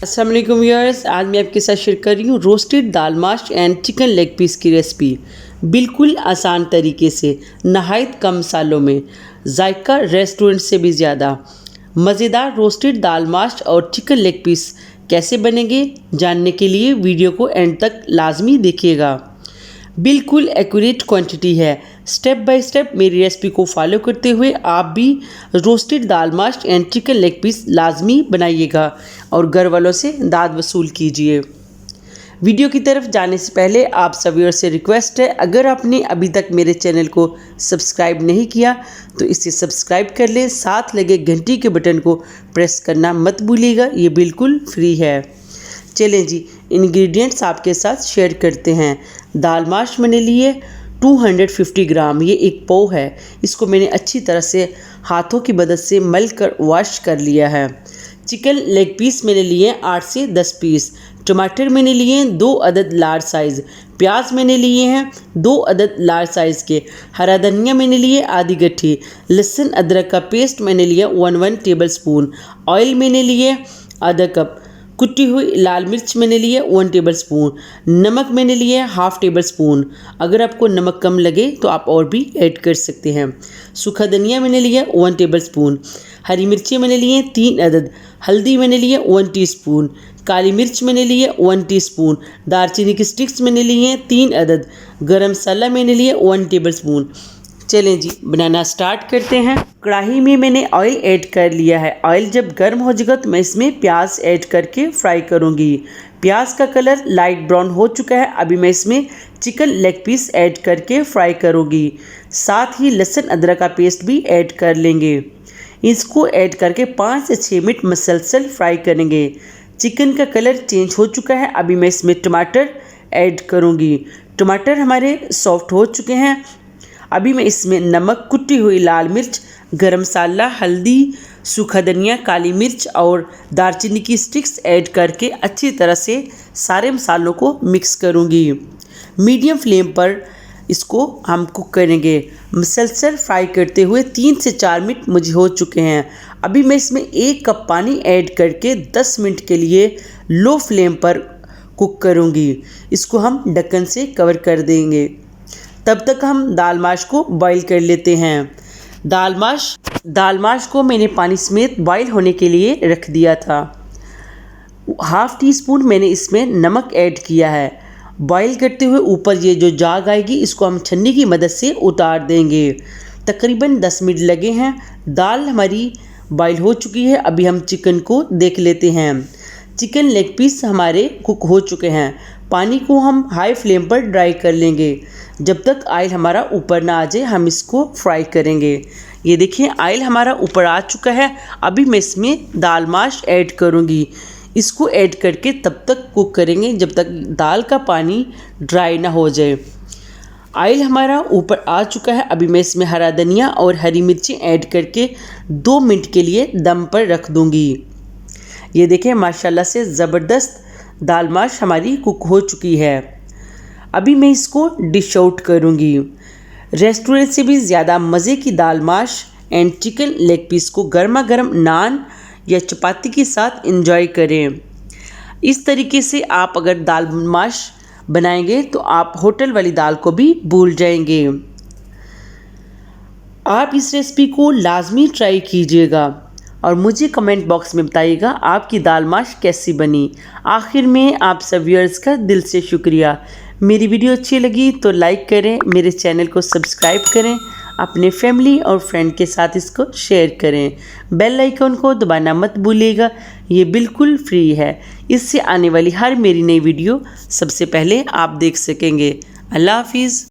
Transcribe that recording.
अस्सलाम वालेकुम व्यूअर्स, आज मैं आपके साथ शेयर कर रही हूँ रोस्टेड दाल माश एंड चिकन लेग पीस की रेसिपी। बिल्कुल आसान तरीके से, नहायत कम मसालों में, जायका रेस्टोरेंट से भी ज़्यादा। मज़ेदार रोस्टेड दाल माश और चिकन लेग पीस कैसे बनेंगे जानने के लिए वीडियो को एंड तक लाजमी देखिएगा। बिल्कुल एक्यूरेट क्वांटिटी है। स्टेप बाय स्टेप मेरी रेसिपी को फॉलो करते हुए आप भी रोस्टेड दाल माश एंड चिकन लेग पीस लाजमी बनाइएगा और घर वालों से दाद वसूल कीजिए। वीडियो की तरफ जाने से पहले आप सभी से रिक्वेस्ट है, अगर आपने अभी तक मेरे चैनल को सब्सक्राइब नहीं किया तो इसे सब्सक्राइब कर लें, साथ लगे घंटी के बटन को प्रेस करना मत भूलिएगा, ये बिल्कुल फ्री है। चलें जी, इंग्रेडिएंट्स आपके साथ शेयर करते हैं। दाल माश मैंने लिए 250 ग्राम, ये एक पाव है। इसको मैंने अच्छी तरह से हाथों की मदद से मल कर वॉश कर लिया है। चिकन लेग पीस मैंने लिए 8 से 10 पीस। टमाटर मैंने लिए 2 अदद लार्ज साइज़। प्याज मैंने लिए हैं 2 अदद लार्ज साइज़ के। हरा धनिया मैंने लिए आधी गट्ठी। लहसुन अदरक का पेस्ट मैंने लिया 1 टेबल स्पून। ऑयल मैंने लिए आधा कप। कुटी हुई लाल मिर्च मैंने लिए 1 टेबल स्पून। नमक मैंने लिए हाफ़ टेबल स्पून। अगर आपको नमक कम लगे तो आप और भी ऐड कर सकते हैं। सूखा धनिया मैंने लिया 1 टेबल स्पून। हरी मिर्ची मैंने लिए 3 अदद। हल्दी मैंने लिए 1 टीस्पून। काली मिर्च मैंने लिए 1 टीस्पून। दालचीनी की स्टिक्स मैंने लिए 3 अदद। गरम मसाला मैंने लिए 1 टेबल स्पून। चलें जी, बनाना स्टार्ट करते हैं। कढ़ाई में मैंने ऑयल ऐड कर लिया है। ऑयल जब गर्म हो जाएगा तो मैं इसमें प्याज ऐड करके फ्राई करूंगी। प्याज का कलर लाइट ब्राउन हो चुका है। अभी मैं इसमें चिकन लेग पीस ऐड करके फ्राई करूंगी। साथ ही लहसुन अदरक का पेस्ट भी ऐड कर लेंगे। इसको ऐड करके 5 से 6 मिनट मसलसल फ्राई करेंगे। चिकन का कलर चेंज हो चुका है। अभी मैं इसमें टमाटर ऐड करूंगी। टमाटर हमारे सॉफ्ट हो चुके हैं। अभी मैं इसमें नमक, कुटी हुई लाल मिर्च, गरम मसाला, हल्दी, सूखा धनिया, काली मिर्च और दालचीनी की स्टिक्स ऐड करके अच्छी तरह से सारे मसालों को मिक्स करूंगी। मीडियम फ्लेम पर इसको हम कुक करेंगे। मसलसल फ्राई करते हुए 3 से 4 मिनट मुझे हो चुके हैं। अभी मैं इसमें 1 कप पानी ऐड करके 10 मिनट के लिए लो फ्लेम पर कुक करूंगी। इसको हम ढक्कन से कवर कर देंगे। तब तक हम दाल माश को बॉईल कर लेते हैं। दाल माश को मैंने पानी समेत बॉईल होने के लिए रख दिया था। हाफ़ टी स्पून मैंने इसमें नमक ऐड किया है। बॉईल करते हुए ऊपर ये जो जाग आएगी इसको हम छन्नी की मदद से उतार देंगे। तकरीबन 10 मिनट लगे हैं। दाल हमारी बॉईल हो चुकी है। अभी हम चिकन को देख लेते हैं। चिकन लेग पीस हमारे कुक हो चुके हैं। पानी को हम हाई फ्लेम पर ड्राई कर लेंगे। जब तक ऑयल हमारा ऊपर ना आ जाए हम इसको फ्राई करेंगे। ये देखिए, ऑयल हमारा ऊपर आ चुका है। अभी मैं इसमें दाल माश ऐड करूँगी। इसको ऐड करके तब तक कुक करेंगे जब तक दाल का पानी ड्राई ना हो जाए। ऑयल हमारा ऊपर आ चुका है। अभी मैं इसमें हरा धनिया और हरी मिर्ची ऐड करके 2 मिनट के लिए दम पर रख दूँगी। ये देखें, माशाल्लाह से ज़बरदस्त दाल माश हमारी कुक हो चुकी है। अभी मैं इसको डिश आउट करूँगी। रेस्टोरेंट से भी ज़्यादा मज़े की दाल माश एंड चिकन लेग पीस को गर्मा गर्म नान या चपाती के साथ एंजॉय करें। इस तरीके से आप अगर दाल माश बनाएंगे तो आप होटल वाली दाल को भी भूल जाएंगे। आप इस रेसिपी को लाजमी ट्राई कीजिएगा और मुझे कमेंट बॉक्स में बताइएगा आपकी दाल माश कैसी बनी। आखिर में आप सब व्यूअर्स का दिल से शुक्रिया। मेरी वीडियो अच्छी लगी तो लाइक करें, मेरे चैनल को सब्सक्राइब करें, अपने फैमिली और फ्रेंड के साथ इसको शेयर करें। बेल आइकन को दबाना मत भूलिएगा, ये बिल्कुल फ्री है। इससे आने वाली हर मेरी नई वीडियो सबसे पहले आप देख सकेंगे। अल्लाह हाफिज़।